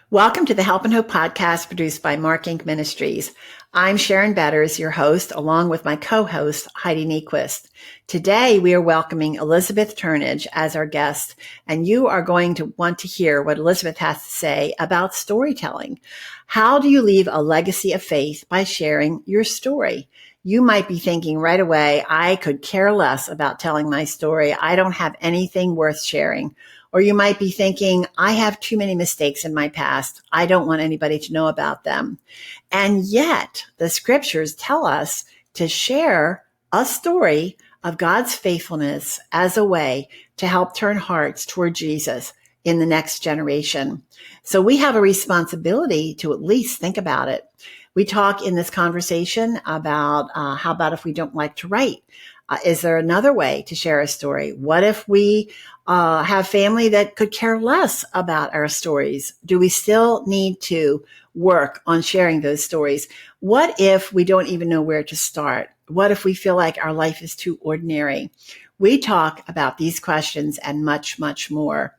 Welcome to the Help and Hope podcast produced by MARKINC Ministries. I'm Sharon Betters, your host, along with my co-host, Heidi Nequist. Today, we are welcoming Elizabeth Turnage as our guest, and you are going to want to hear what Elizabeth has to say about storytelling. How do you leave a legacy of faith by sharing your story? You might be thinking right away, I could care less about telling my story. I don't have anything worth sharing. Or you might be thinking, I have too many mistakes in my past. I don't want anybody to know about them. And yet the scriptures tell us to share a story of God's faithfulness as a way to help turn hearts toward Jesus in the next generation. So we have a responsibility to at least think about it. We talk in this conversation about how about if we don't like to write? Is there another way to share a story? What if we have family that could care less about our stories? Do we still need to work on sharing those stories? What if we don't even know where to start? What if we feel like our life is too ordinary? We talk about these questions and much, much more.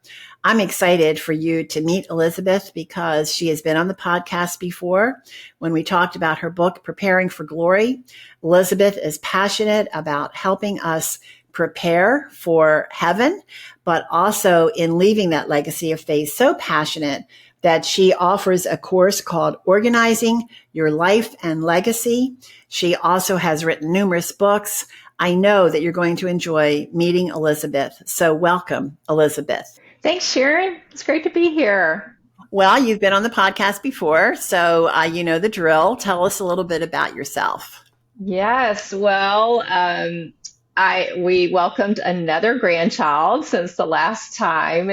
I'm excited for you to meet Elizabeth because she has been on the podcast before when we talked about her book, Preparing for Glory. Elizabeth is passionate about helping us prepare for heaven, but also in leaving that legacy of faith, so passionate that she offers a course called Organizing Your Life and Legacy. She also has written numerous books. I know that you're going to enjoy meeting Elizabeth. So welcome, Elizabeth. Thanks, Sharon. It's great to be here. Well, you've been on the podcast before, so you know the drill. Tell us a little bit about yourself. Yes, well, we welcomed another grandchild since the last time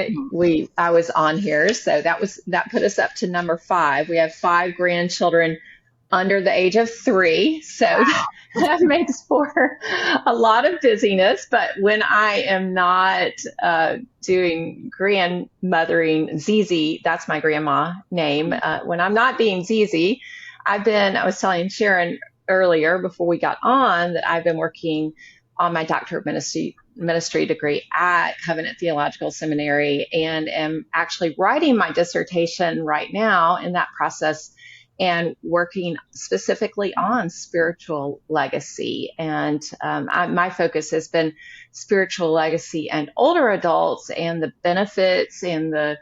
I was on here, so that put us up to number 5. We have 5 grandchildren under the age of 3, so that makes for a lot of busyness. But when I am not doing grandmothering, Zizi, that's my grandma name. When I'm not being Zizi, I was telling Sharon earlier before we got on that I've been working on my doctorate of ministry degree at Covenant Theological Seminary and am actually writing my dissertation right now in that process and working specifically on spiritual legacy. And my focus has been spiritual legacy and older adults and the benefits and the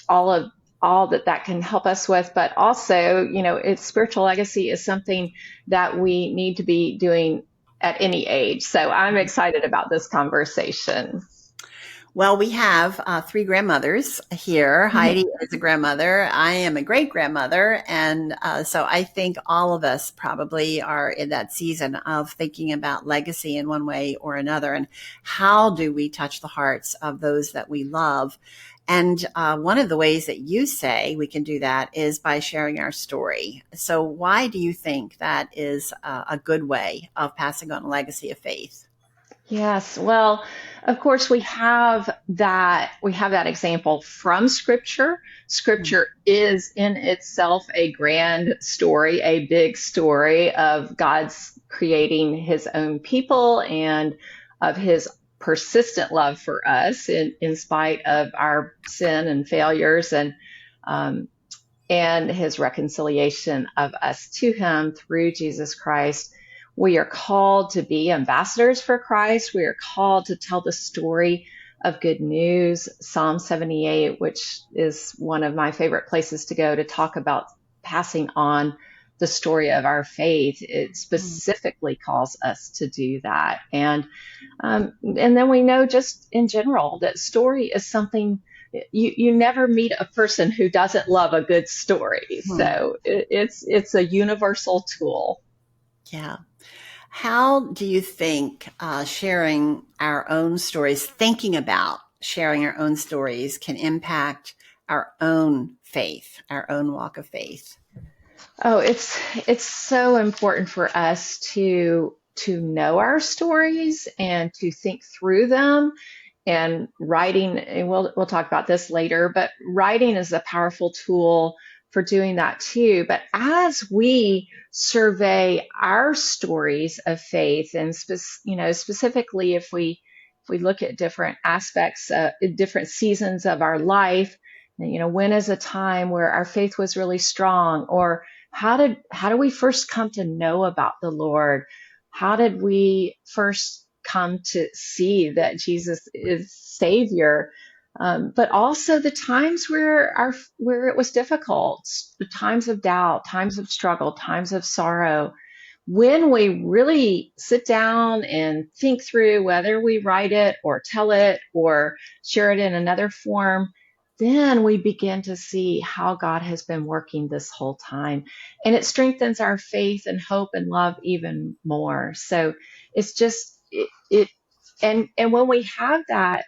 all that can help us with. But also, it's spiritual legacy is something that we need to be doing at any age. So I'm excited about this conversation. Well, we have 3 grandmothers here. Heidi is a grandmother. I am a great grandmother. And so I think all of us probably are in that season of thinking about legacy in one way or another. And how do we touch the hearts of those that we love? And one of the ways that you say we can do that is by sharing our story. So why do you think that is a good way of passing on a legacy of faith? Yes. Well, of course, we have that example from Scripture. Scripture is in itself a grand story, a big story of God's creating his own people and of his persistent love for us in spite of our sin and failures and his reconciliation of us to him through Jesus Christ. We are called to be ambassadors for Christ. We are called to tell the story of good news. Psalm 78, which is one of my favorite places to go to talk about passing on the story of our faith. It specifically calls us to do that. And then we know just in general that story is something you never meet a person who doesn't love a good story. So it's a universal tool. Yeah. How do you think sharing our own stories, thinking about sharing our own stories can impact our own faith, our own walk of faith? Oh, it's so important for us to know our stories and to think through them. And writing, and we'll talk about this later, but writing is a powerful tool for doing that too. But as we survey our stories of faith, and specifically if we look at different aspects, different seasons of our life, When is a time where our faith was really strong? Or how did we first come to know about the Lord? How did we first come to see that Jesus is Savior? But also the times where it was difficult, the times of doubt, times of struggle, times of sorrow. When we really sit down and think through whether we write it or tell it or share it in another form, then we begin to see how God has been working this whole time. And it strengthens our faith and hope and love even more. So it's just, and when we have that,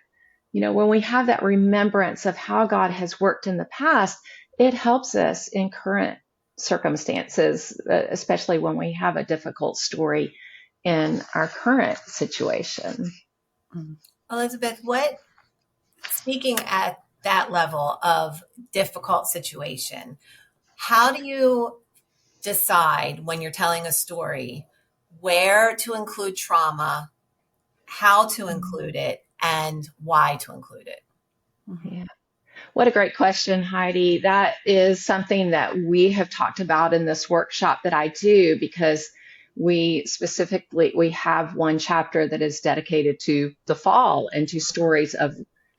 when we have that remembrance of how God has worked in the past, it helps us in current circumstances, especially when we have a difficult story in our current situation. Elizabeth, speaking at that level of difficult situation, how do you decide when you're telling a story where to include trauma, how to include it, and why to include it? Yeah. What a great question, Heidi. That is something that we have talked about in this workshop that I do, because we have one chapter that is dedicated to the fall and to stories of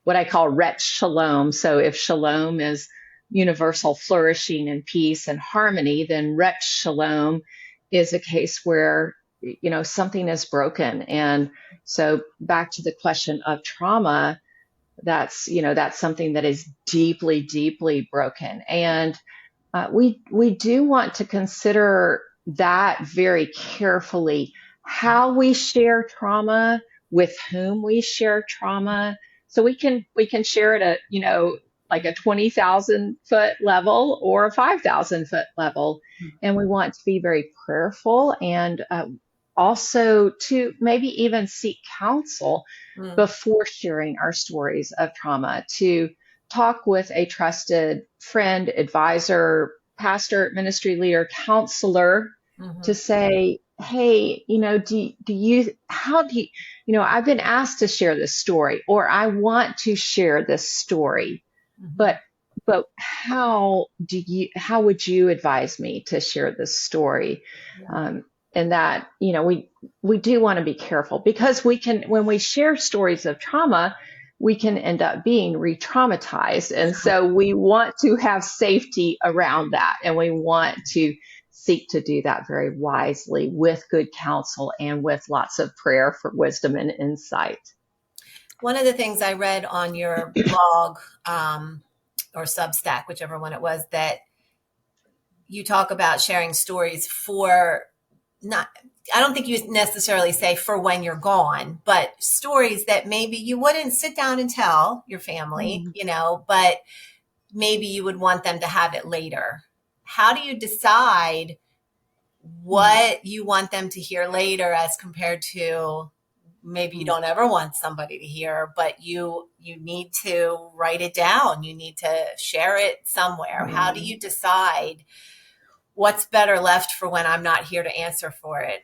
what I call Retch Shalom. So if Shalom is universal flourishing and peace and harmony, then Retch Shalom is a case where, something is broken. And so back to the question of trauma, that's something that is deeply, deeply broken. And we do want to consider that very carefully, how we share trauma, with whom we share trauma. So we can share it at, like a 20,000 foot level or a 5,000 foot level. And we want to be very prayerful, and also to maybe even seek counsel before sharing our stories of trauma, to talk with a trusted friend, advisor, pastor, ministry leader, counselor, to say, hey, I've been asked to share this story, or I want to share this story, but how would you advise me to share this story? And that, we do want to be careful, because when we share stories of trauma, we can end up being re-traumatized. And so we want to have safety around that. And we want to seek to do that very wisely, with good counsel and with lots of prayer for wisdom and insight. One of the things I read on your blog or Substack, whichever one it was, that you talk about sharing stories I don't think you necessarily say for when you're gone, but stories that maybe you wouldn't sit down and tell your family, but maybe you would want them to have it later. How do you decide what you want them to hear later as compared to maybe you don't ever want somebody to hear, but you need to write it down. You need to share it somewhere. How do you decide what's better left for when I'm not here to answer for it?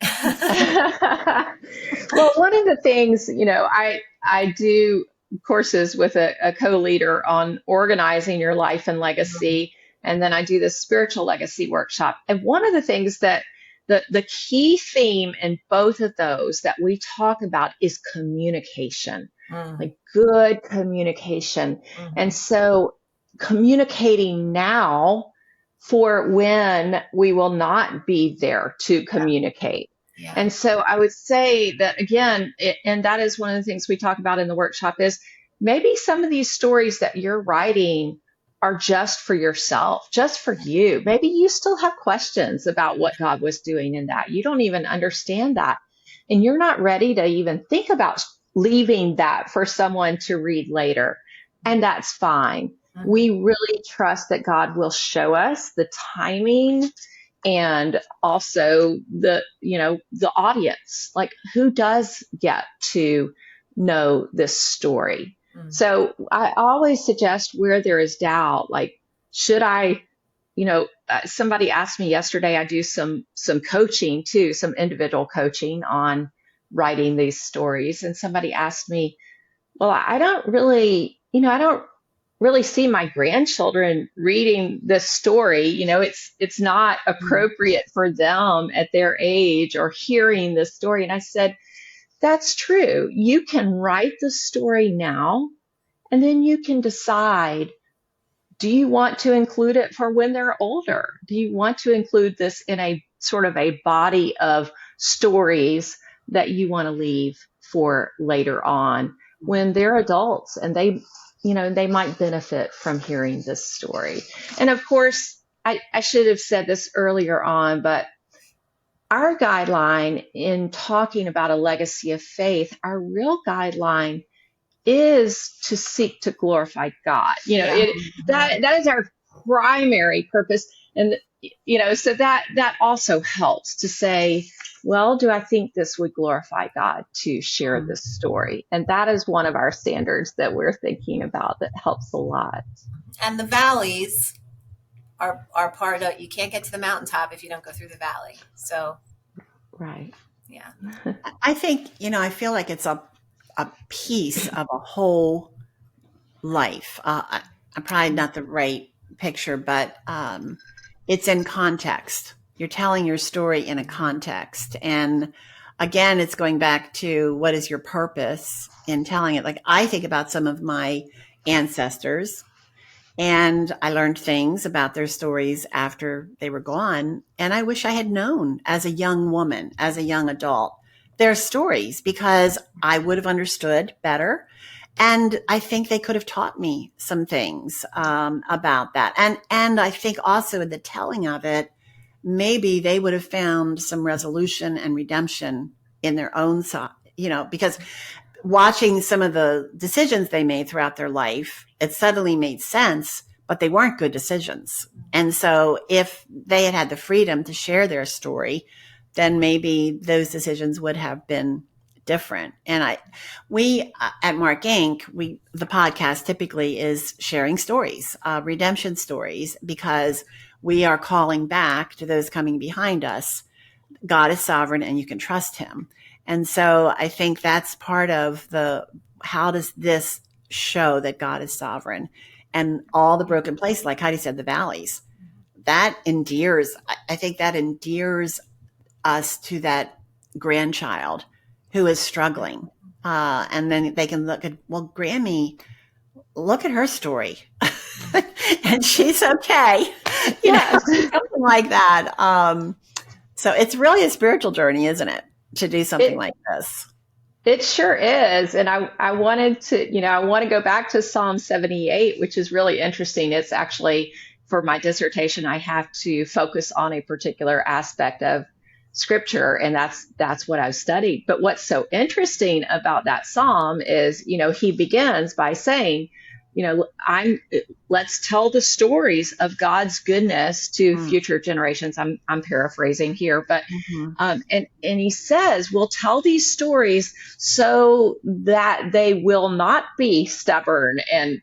Well, one of the things, I do courses with a co-leader on organizing your life and legacy. And then I do this spiritual legacy workshop. And one of the things that the key theme in both of those that we talk about is communication, like good communication. And so communicating now for when we will not be there to communicate. Yeah. And so I would say that, again, and that is one of the things we talk about in the workshop, is maybe some of these stories that you're writing are just for yourself, just for you. Maybe you still have questions about what God was doing in that. You don't even understand that. And you're not ready to even think about leaving that for someone to read later. And that's fine. We really trust that God will show us the timing, and also the audience, like who does get to know this story. So I always suggest, where there is doubt, like, should I, somebody asked me yesterday, I do some coaching too, some individual coaching on writing these stories. And somebody asked me, well, I don't really really see my grandchildren reading this story. It's not appropriate for them at their age or hearing this story. And I said, that's true. You can write the story now, and then you can decide, do you want to include it for when they're older? Do you want to include this in a sort of a body of stories that you want to leave for later on when they're adults and they might benefit from hearing this story? And of course, I should have said this earlier on, but our guideline in talking about a legacy of faith, our real guideline is to seek to glorify God. That is our primary purpose. And, so that also helps to say, well, do I think this would glorify God to share this story? And that is one of our standards that we're thinking about that helps a lot. And the valleys are part of, you can't get to the mountaintop if you don't go through the valley. So, right. Yeah. I think, I feel like it's a piece of a whole life. I'm probably not the right picture, but it's in context. You're telling your story in a context. And again, it's going back to what is your purpose in telling it? Like I think about some of my ancestors, and I learned things about their stories after they were gone. And I wish I had known as a young woman, as a young adult, their stories, because I would have understood better. And I think they could have taught me some things about that. And I think also in the telling of it, maybe they would have found some resolution and redemption in their own side, because watching some of the decisions they made throughout their life, it suddenly made sense, but they weren't good decisions. And so if they had had the freedom to share their story, then maybe those decisions would have been different. And we at Mark Inc., the podcast typically is sharing stories, redemption stories, because we are calling back to those coming behind us. God is sovereign and you can trust him. And so I think that's part of how does this show that God is sovereign? And all the broken places, like Heidi said, the valleys, that endears, I think that endears us to that grandchild who is struggling. And then they can look at, well, Grammy, look at her story. And she's okay. Something like that. So it's really a spiritual journey, isn't it? To do something like this. It sure is. And I wanted to, I want to go back to Psalm 78, which is really interesting. It's actually, for my dissertation, I have to focus on a particular aspect of scripture, and that's what I've studied. But what's so interesting about that Psalm is, he begins by saying, let's tell the stories of God's goodness to future generations. I'm paraphrasing here, but and he says, we'll tell these stories so that they will not be stubborn. And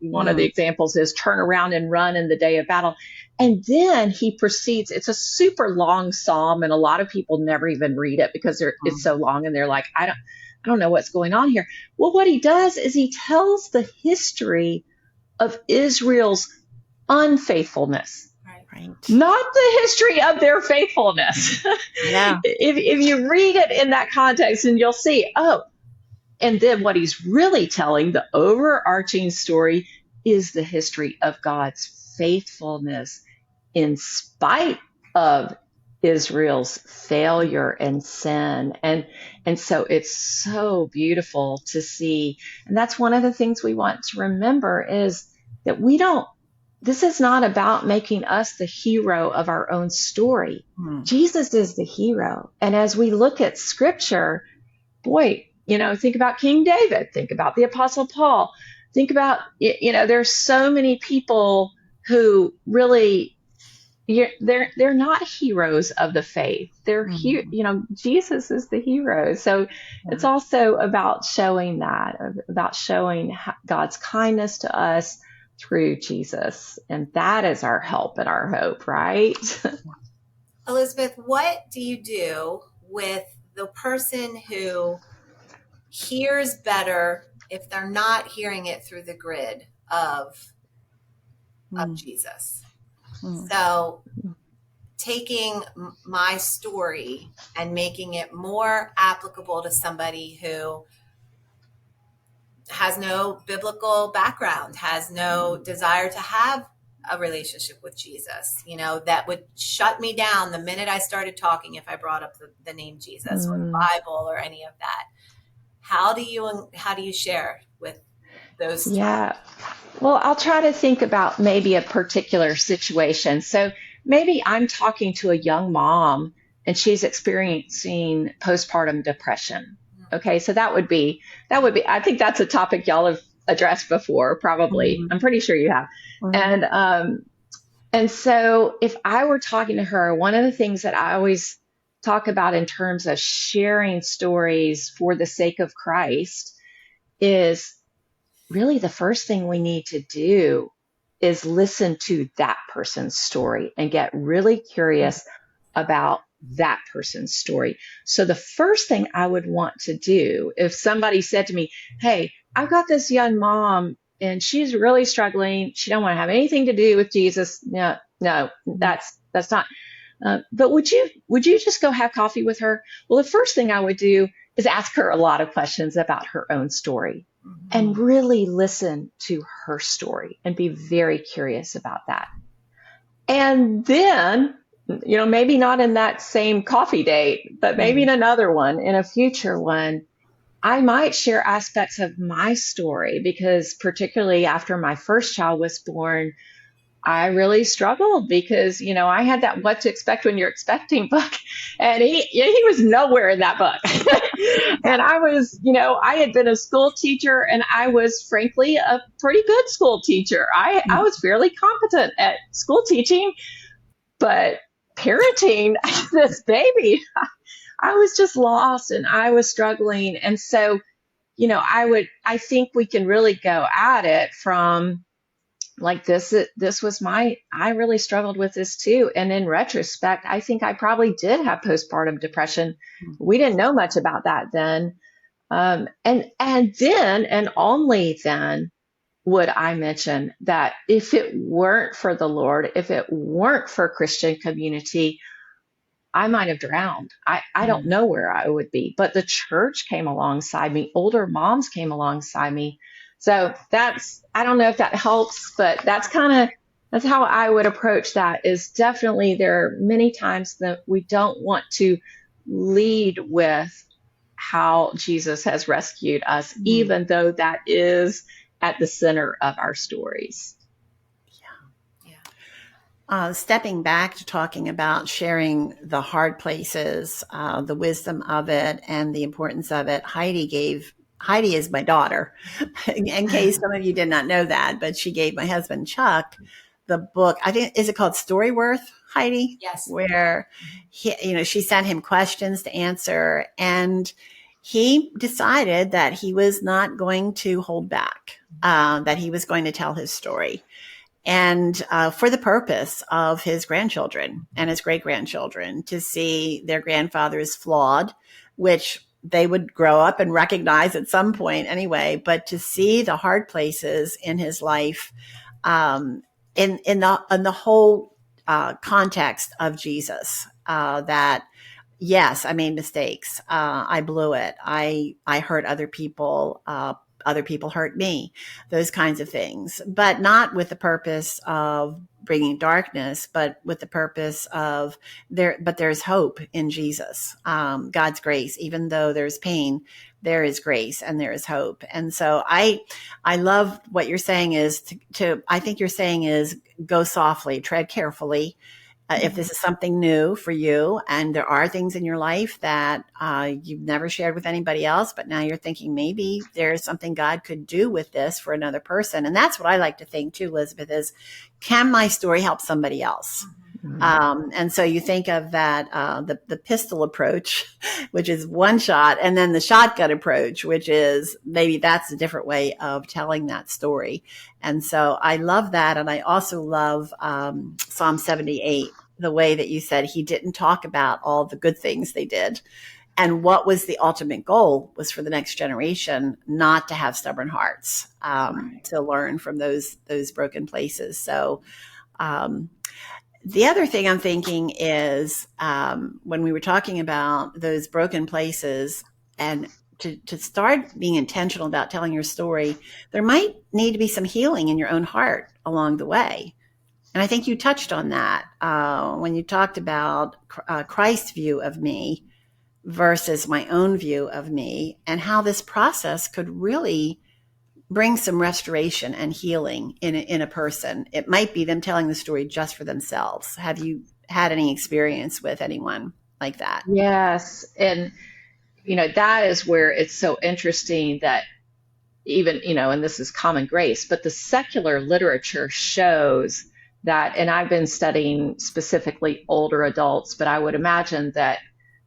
one of the examples is turn around and run in the day of battle. And then he proceeds. It's a super long psalm, and a lot of people never even read it because it's so long, and they're like, I don't know what's going on here. Well, what he does is he tells the history of Israel's unfaithfulness, right? Not the history of their faithfulness. Yeah. If you read it in that context, and you'll see, and then what he's really telling, the overarching story, is the history of God's faithfulness in spite of Israel's failure and sin. And so it's so beautiful to see. And that's one of the things we want to remember, is that this is not about making us the hero of our own story. Jesus is the hero. And as we look at scripture, boy, think about King David, think about the Apostle Paul, think about, there's so many people who really, they're not heroes of the faith. They're Jesus is the hero. So it's also about showing God's kindness to us through Jesus. And that is our help and our hope, right? Elizabeth, what do you do with the person who hears better if they're not hearing it through the grid? of Jesus. So taking my story and making it more applicable to somebody who has no biblical background, has no desire to have a relationship with Jesus, that would shut me down the minute I started talking if I brought up the name Jesus or the Bible or any of that. How do you share with those? Yeah. Well, I'll try to think about maybe a particular situation. So maybe I'm talking to a young mom and she's experiencing postpartum depression. Okay, so that would be, I think that's a topic y'all have addressed before, probably. I'm pretty sure you have. And so if I were talking to her, one of the things that I always talk about in terms of sharing stories for the sake of Christ is really the first thing we need to do is listen to that person's story and get really curious about that person's story. So the first thing I would want to do if somebody said to me, hey, I've got this young mom and she's really struggling. She don't want to have anything to do with Jesus. No, that's not. But would you just go have coffee with her? Well, the first thing I would do is ask her a lot of questions about her own story and really listen to her story and be very curious about that. And then, maybe not in that same coffee date, but maybe in another one, in a future one, I might share aspects of my story because particularly after my first child was born, I really struggled because, I had that What to Expect When You're Expecting book and he was nowhere in that book. And I was, I had been a school teacher and I was frankly a pretty good school teacher. I was fairly competent at school teaching, but parenting this baby, I was just lost and I was struggling. And so, I think we can really go at it from like this was I really struggled with this too. And in retrospect, I think I probably did have postpartum depression. We didn't know much about that then. And then, and only then would I mention that if it weren't for the Lord, if it weren't for Christian community, I might have drowned. I don't know where I would be, but the church came alongside me. Older moms came alongside me. So I don't know if that helps, but that's how I would approach that is definitely there are many times that we don't want to lead with how Jesus has rescued us, even though that is at the center of our stories. Stepping back to talking about sharing the hard places, the wisdom of it and the importance of it, Heidi is my daughter, in case some of you did not know that, but she gave my husband Chuck the book. I think, is it called Storyworth, Heidi? Yes. Where she sent him questions to answer and he decided that he was not going to hold back, that he was going to tell his story. And for the purpose of his grandchildren and his great-grandchildren to see their grandfather's flawed, which they would grow up and recognize at some point anyway, but to see the hard places in his life in the whole context of Jesus, that yes, I made mistakes. I blew it. I hurt other people. Other people hurt me, those kinds of things, but not with the purpose of bringing darkness, but with the purpose of there's hope in Jesus, God's grace. Even though there's pain, there is grace and there is hope. And so I love what you're saying is I think you're saying is go softly, tread carefully. If this is something new for you and there are things in your life that you've never shared with anybody else, but now you're thinking maybe there's something God could do with this for another person. And that's what I like to think too, Elizabeth, is can my story help somebody else? And so you think of that, the pistol approach, which is one shot, and then the shotgun approach, which is maybe that's a different way of telling that story. And so I love that. And I also love Psalm 78, the way that you said he didn't talk about all the good things they did. And what was the ultimate goal was for the next generation not to have stubborn hearts, to learn from those broken places. So the other thing I'm thinking is when we were talking about those broken places and to start being intentional about telling your story, there might need to be some healing in your own heart along the way. And I think you touched on that when you talked about Christ's view of me versus my own view of me, and how this process could really bring some restoration and healing in a person. It might be them telling the story just for themselves. Have you had any experience with anyone like that? Yes. And, that is where it's so interesting that even, and this is common grace, but the secular literature shows that, and I've been studying specifically older adults, but I would imagine that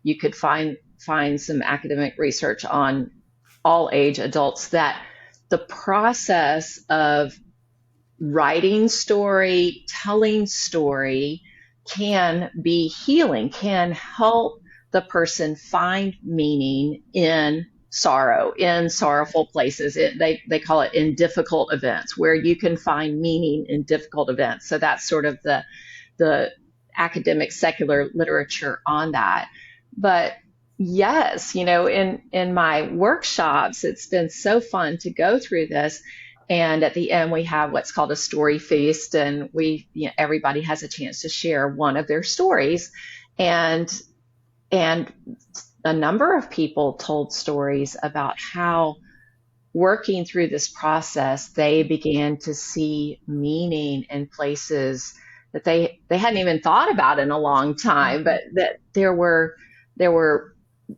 you could find some academic research on all age adults, that the process of writing story, telling story can be healing, can help the person find meaning in sorrow, in sorrowful places. They call it in difficult events, where you can find meaning in difficult events. So that's sort of the academic secular literature on that. But yes, in my workshops, it's been so fun to go through this. And at the end, we have what's called a story feast, and everybody has a chance to share one of their stories. And a number of people told stories about how, working through this process, they began to see meaning in places that they hadn't even thought about in a long time, but that there were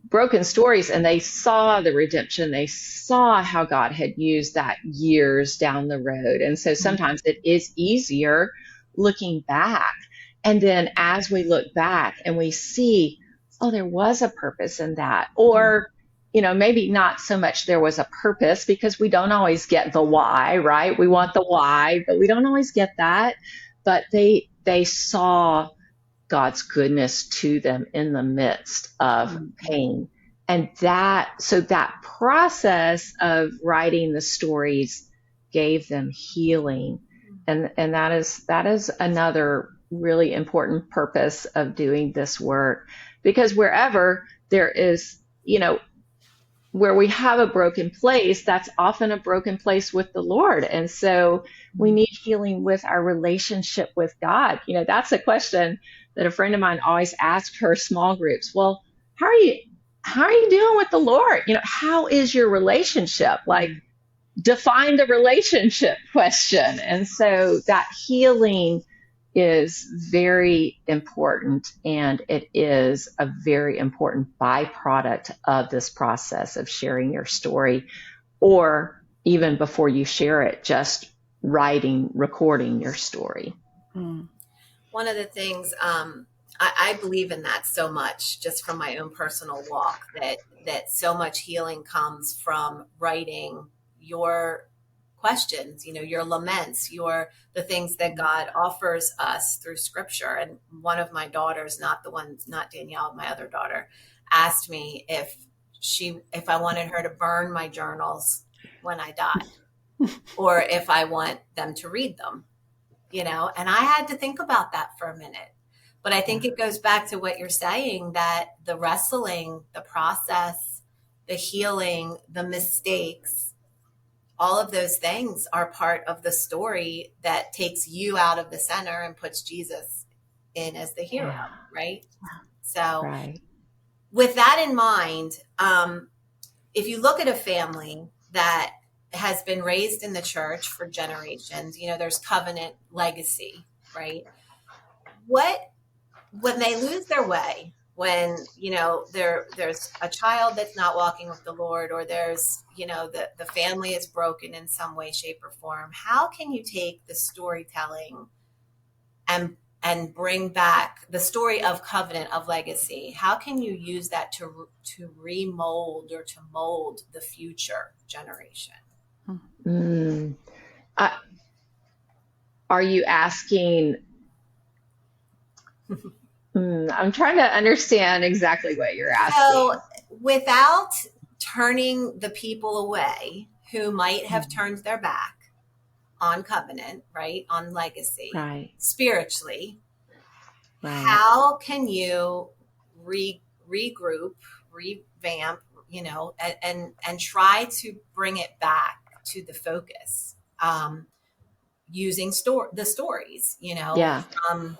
broken stories, and they saw the redemption. They saw how God had used that years down the road. And so sometimes it is easier looking back. And then as we look back and we see, oh, there was a purpose in that, or, maybe not so much there was a purpose, because we don't always get the why, right? We want the why, but we don't always get that. But they saw God's goodness to them in the midst of pain. And that process of writing the stories gave them healing. And that is another really important purpose of doing this work, because wherever there is, where we have a broken place, that's often a broken place with the Lord. And so we need healing with our relationship with God. That's a question that a friend of mine always asked her small groups. Well, how are you doing with the Lord? How is your relationship? Like, define the relationship question. And so that healing is very important, and it is a very important byproduct of this process of sharing your story, or even before you share it, just recording your story. One of the things I believe in that so much, just from my own personal walk, that so much healing comes from writing your questions, your laments, the things that God offers us through scripture. And one of my daughters, not Danielle, my other daughter, asked me if I wanted her to burn my journals when I died, or if I want them to read them, and I had to think about that for a minute. But I think it goes back to what you're saying, that the wrestling, the process, the healing, the mistakes, all of those things are part of the story that takes you out of the center and puts Jesus in as the hero, right? So with that in mind, if you look at a family that has been raised in the church for generations, there's covenant legacy, right? When they lose their way, when, there's a child that's not walking with the Lord, or there's, the family is broken in some way, shape, or form, how can you take the storytelling and bring back the story of covenant, of legacy? How can you use that to remold or to mold the future generation? Are you asking? I'm trying to understand exactly what you're asking. So without turning the people away who might have turned their back on covenant, right? On legacy, Right. spiritually. Right. How can you regroup, revamp, and try to bring it back to the focus, using the stories, Yeah. from.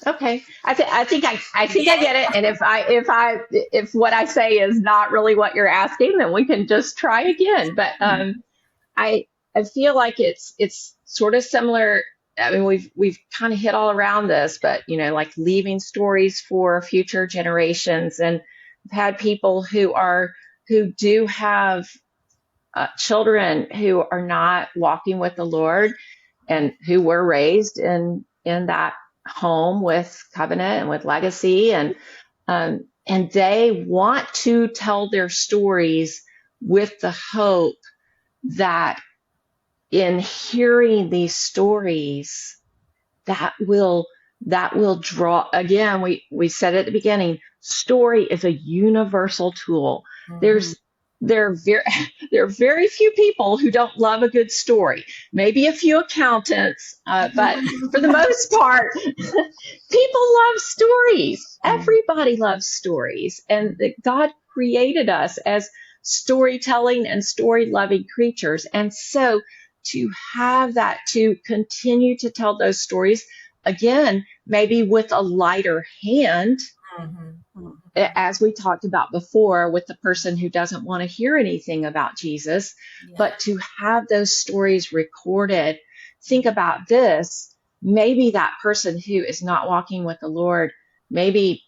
Okay. I think I get it. And if what I say is not really what you're asking, then we can just try again. But I feel like it's sort of similar. I mean, we've kind of hit all around this, but like leaving stories for future generations. And I've had people who do have children who are not walking with the Lord and who were raised in that home with covenant and with legacy, and they want to tell their stories with the hope that in hearing these stories that will draw. Again, we said at the beginning, story is a universal tool. Mm-hmm. There are very few people who don't love a good story. Maybe a few accountants, but for the most part, people love stories. Everybody loves stories, and God created us as storytelling and story-loving creatures. And so to have that, to continue to tell those stories, again, maybe with a lighter hand, as we talked about before, with the person who doesn't want to hear anything about Jesus, but to have those stories recorded. Think about this. Maybe that person who is not walking with the Lord, maybe,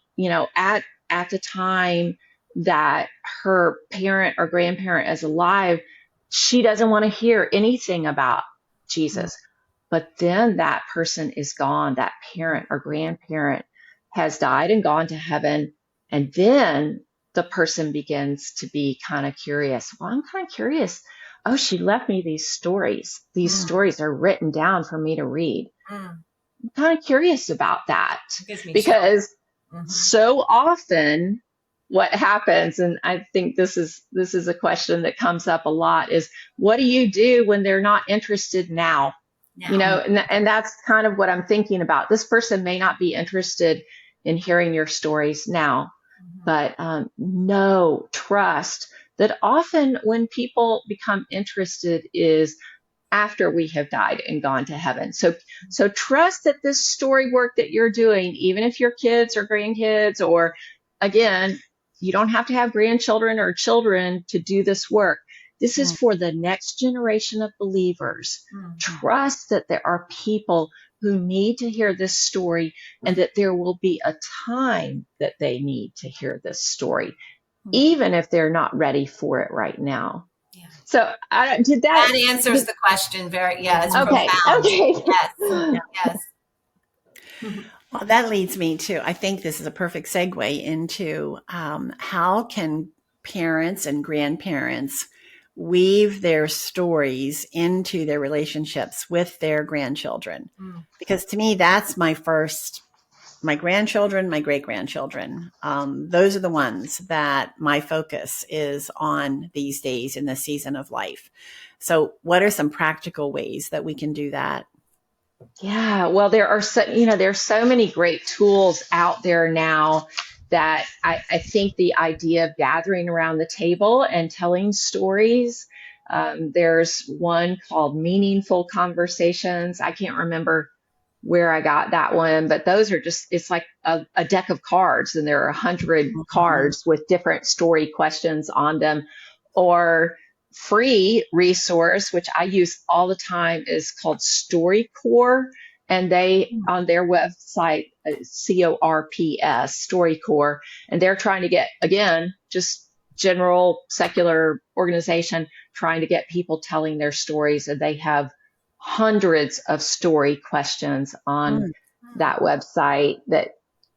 at the time that her parent or grandparent is alive, she doesn't want to hear anything about Jesus. But then that person is gone. That parent or grandparent has died and gone to heaven. And then the person begins to be kind of curious. Well, I'm kind of curious. Oh, she left me these stories. These stories are written down for me to read. I'm kind of curious about that, because so often what happens, and I think this is a question that comes up a lot, is what do you do when they're not interested now? And that's kind of what I'm thinking about. This person may not be interested in hearing your stories now, but trust that often when people become interested is after we have died and gone to heaven. So trust that this story work that you're doing, even if your kids or grandkids, or again, you don't have to have grandchildren or children to do this work. This is for the next generation of believers. Trust that there are people who need to hear this story, and that there will be a time that they need to hear this story, even if they're not ready for it right now. Yeah. So that answers the question very, it's okay. profound. Okay. Yes. Well, that leads me to, I think this is a perfect segue into how can parents and grandparents weave their stories into their relationships with their grandchildren. Because to me, that's my grandchildren, my great-grandchildren. Those are the ones that my focus is on these days in this season of life. So what are some practical ways that we can do that? Yeah, well, there's so many great tools out there now that I think the idea of gathering around the table and telling stories. There's one called Meaningful Conversations. I can't remember where I got that one, but those are it's like a deck of cards, and there are 100 cards with different story questions on them. Or free resource, which I use all the time, is called StoryCorps, and they on their website, CORPS, StoryCorps, and they're trying to get, again, just general secular organization, trying to get people telling their stories, and they have hundreds of story questions on that website that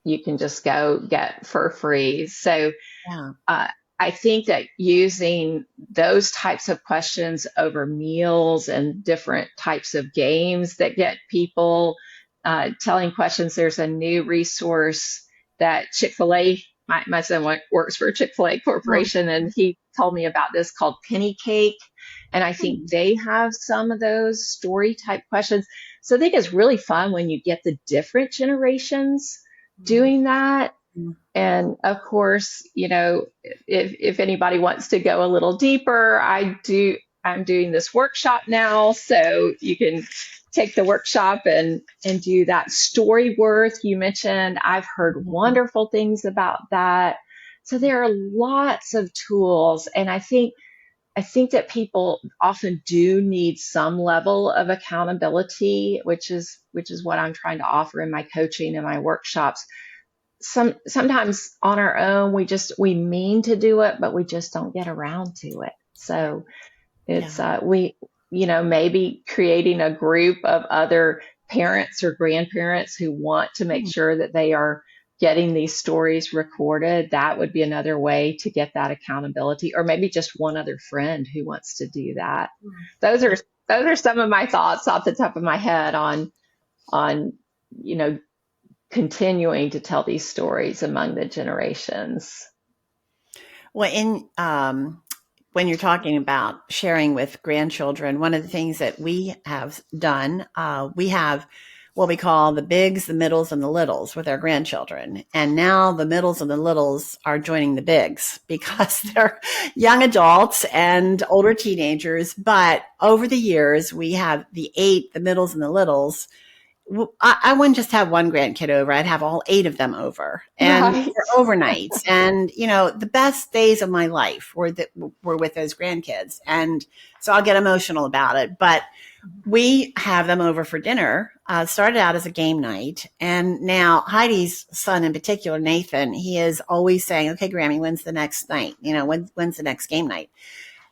you can just go get for free. So I think that using those types of questions over meals and different types of games that get people telling questions. There's a new resource that Chick-fil-A my son works for Chick-fil-A Corporation, and he told me about this called Penny Cake. And I think they have some of those story type questions. So I think it's really fun when you get the different generations doing that. And of course, if anybody wants to go a little deeper, I'm doing this workshop now, so you can take the workshop and do that. Storyworth, you mentioned, I've heard wonderful things about that. So there are lots of tools, and I think that people often do need some level of accountability, which is what I'm trying to offer in my coaching and my workshops. Sometimes on our own, we mean to do it, but we just don't get around to it. So it's maybe creating a group of other parents or grandparents who want to make sure that they are getting these stories recorded. That would be another way to get that accountability, or maybe just one other friend who wants to do that. Those are some of my thoughts off the top of my head on continuing to tell these stories among the generations. Well, when you're talking about sharing with grandchildren, one of the things that we have done, we have what we call the bigs, the middles, and the littles with our grandchildren. And now the middles and the littles are joining the bigs because they're young adults and older teenagers. But over the years, we have the 8, the middles, and the littles. I wouldn't just have one grandkid over. I'd have all 8 of them over, and for overnights. And, the best days of my life were with those grandkids. And so I'll get emotional about it, but we have them over for dinner. Started out as a game night. And now Heidi's son in particular, Nathan, he is always saying, okay, Grammy, when's the next night? When's the next game night?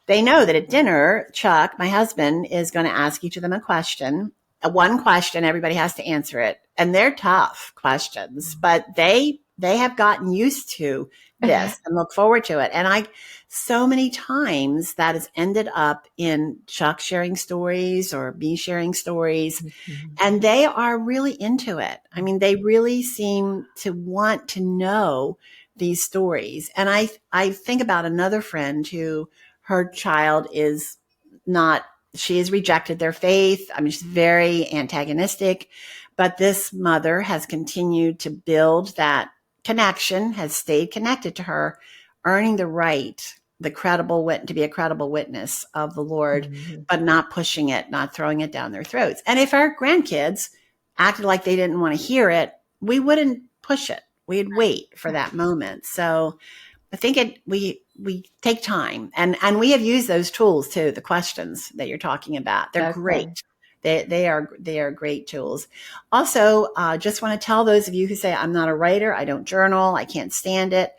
They know that at dinner, Chuck, my husband, is going to ask each of them a question. One question, everybody has to answer it. And they're tough questions, but they have gotten used to this and look forward to it. And so many times that has ended up in Chuck sharing stories or me sharing stories. And they are really into it. I mean, they really seem to want to know these stories. And I think about another friend who her child is not, she has rejected their faith. I mean, she's very antagonistic, but this mother has continued to build that connection, has stayed connected to her, earning the right, to be a credible witness of the Lord, but not pushing it, not throwing it down their throats. And if our grandkids acted like they didn't want to hear it, we wouldn't push it. We'd wait for that moment. So I think we take time, and we have used those tools too. The questions that you're talking about, they're great. They are great tools. Also, just want to tell those of you who say, I'm not a writer, I don't journal, I can't stand it.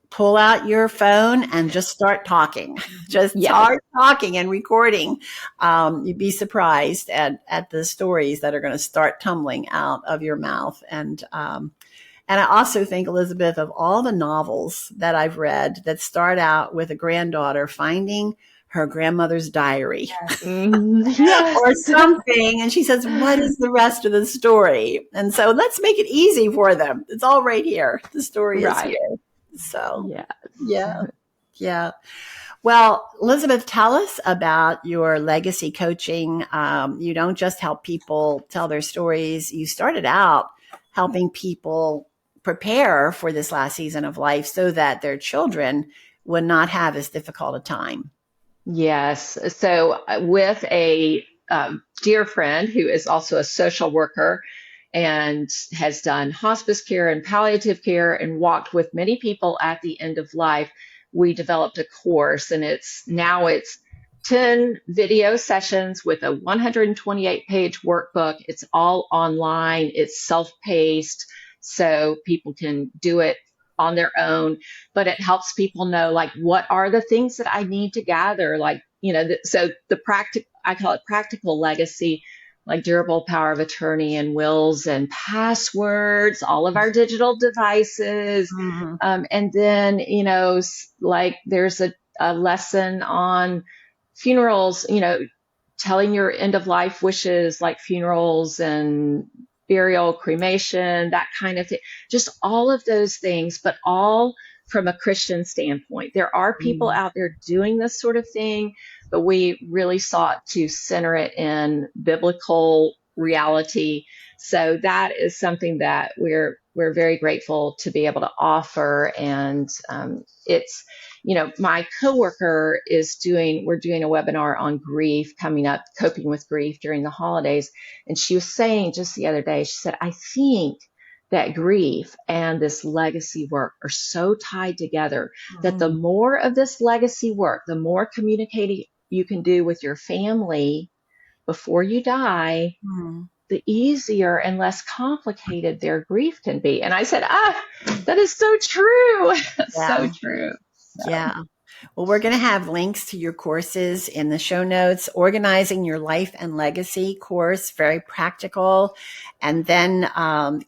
Pull out your phone and just start talking. Start talking and recording. You'd be surprised at the stories that are going to start tumbling out of your mouth. And I also think, Elizabeth, of all the novels that I've read that start out with a granddaughter finding her grandmother's diary or something, and she says, what is the rest of the story? And so let's make it easy for them. It's all right here. The story is here. So, yeah. Well, Elizabeth, tell us about your legacy coaching. You don't just help people tell their stories. You started out helping people prepare for this last season of life so that their children would not have as difficult a time. Yes. So with a dear friend who is also a social worker and has done hospice care and palliative care and walked with many people at the end of life, we developed a course, and it's 10 video sessions with a 128-page workbook. It's all online. It's self-paced, so people can do it on their own, but it helps people know, like, what are the things that I need to gather? Like, so I call it practical legacy, like durable power of attorney and wills and passwords, all of our digital devices. And then, like there's a lesson on funerals, telling your end of life wishes, like funerals and burial, cremation, that kind of thing, just all of those things, but all from a Christian standpoint. There are people out there doing this sort of thing, but we really sought to center it in biblical reality. So that is something that we're very grateful to be able to offer. And it's, my coworker we're doing a webinar on grief coming up, coping with grief during the holidays. And she was saying just the other day, she said, I think that grief and this legacy work are so tied together that the more of this legacy work, the more communicating you can do with your family before you die, the easier and less complicated their grief can be. And I said, that is so true. So true. So. Yeah. Well, we're going to have links to your courses in the show notes. Organizing Your Life and Legacy course, very practical. And then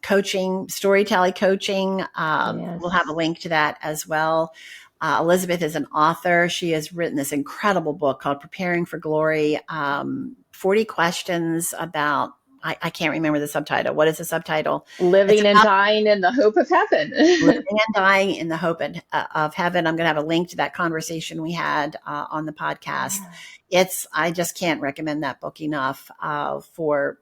coaching, storytelling coaching. We'll have a link to that as well. Elizabeth is an author. She has written this incredible book called Preparing for Glory, 40 questions about, I can't remember the subtitle. What is the subtitle? Living and Dying in the Hope of Heaven. Living and Dying in the Hope of Heaven. I'm going to have a link to that conversation we had on the podcast. I just can't recommend that book enough for,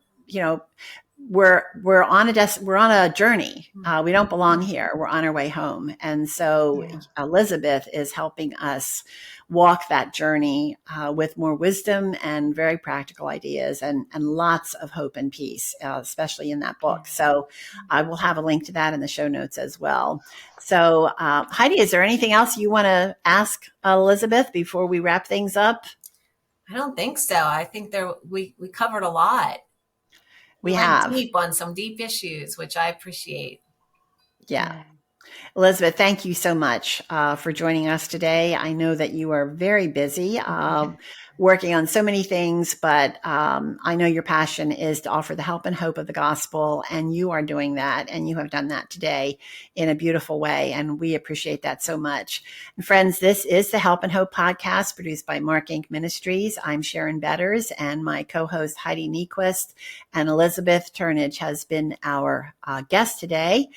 we're on a journey. We don't belong here. We're on our way home. And so Elizabeth is helping us walk that journey with more wisdom and very practical ideas and lots of hope and peace, especially in that book. So I will have a link to that in the show notes as well. So Heidi, is there anything else you want to ask Elizabeth before we wrap things up? I don't think so. I think we we covered a lot. We went have deep on some deep issues, which I appreciate. Yeah. Elizabeth, thank you so much for joining us today. I know that you are very busy working on so many things, but I know your passion is to offer the help and hope of the gospel, and you are doing that, and you have done that today in a beautiful way, and we appreciate that so much. And friends, this is the Help and Hope podcast produced by MARKINC Ministries. I'm Sharon Betters, and my co-host Heidi Nequist and Elizabeth Turnage has been our guest today.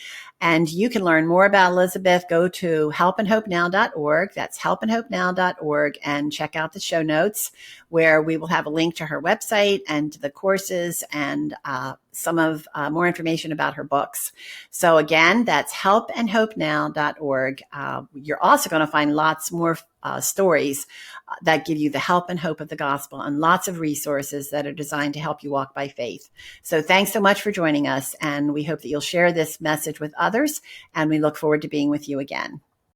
And you can learn more about Elizabeth. Go to helpandhopenow.org. That's helpandhopenow.org, and check out the show notes where we will have a link to her website and to the courses and some of more information about her books. So again, that's helpandhopenow.org. You're also going to find lots more stories that give you the help and hope of the gospel, and lots of resources that are designed to help you walk by faith. So thanks so much for joining us, and we hope that you'll share this message with others, and we look forward to being with you again.